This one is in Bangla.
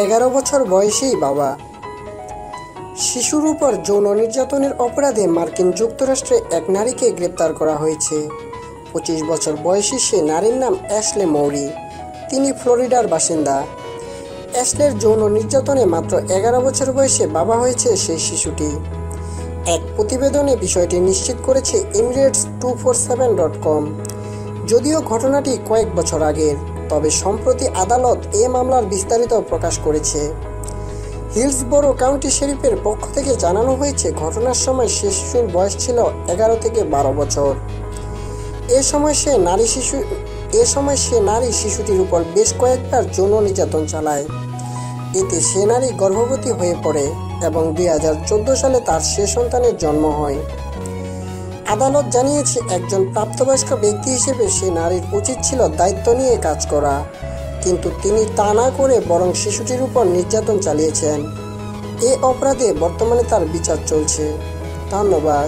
11 বছর বয়সেই বাবা। শিশুর উপর যৌন নির্যাতনের অপরাধে মার্কিন যুক্তরাষ্ট্রে এক নারীকে গ্রেপ্তার করা হয়েছে। 25 বছর বয়সী সে নারীর নাম অ্যাশলে মৌরি। তিনি ফ্লোরিডার বাসিন্দা। অ্যাশলের যৌন নির্যাতনে মাত্র 11 বছর বয়সে বাবা হয়েছে সেই শিশুটি। এক প্রতিবেদনে বিষয়টি নিশ্চিত করেছে emirates247.com। যদিও ঘটনাটি কয়েক বছর আগের, তবে সম্প্রতি আদালত এ মামলার বিস্তারিত প্রকাশ করেছে। হিলসবরো কাউন্টি শেরিফের পক্ষ থেকে জানানো হয়েছে, ঘটনার সময় সে শিশুর বয়স ছিল 11 থেকে 12 বছর। এ সময় সে নারী শিশুটির উপর বেশ কয়েকবার যৌন নির্যাতন চালায়। এতে সে নারী গর্ভবতী হয়ে পড়ে এবং 2014 সালে তার সে সন্তানের জন্ম হয়। আদালত জানিয়েছে, একজন প্রাপ্তবয়স্ক ব্যক্তি হিসেবে সে নারীর উচিত ছিল দায়িত্ব নিয়ে কাজ করা, কিন্তু তিনি তা না করে বরং শিশুটির উপর নির্যাতন চালিয়েছেন। এ অপরাধে বর্তমানে তার বিচার চলছে। ধন্যবাদ।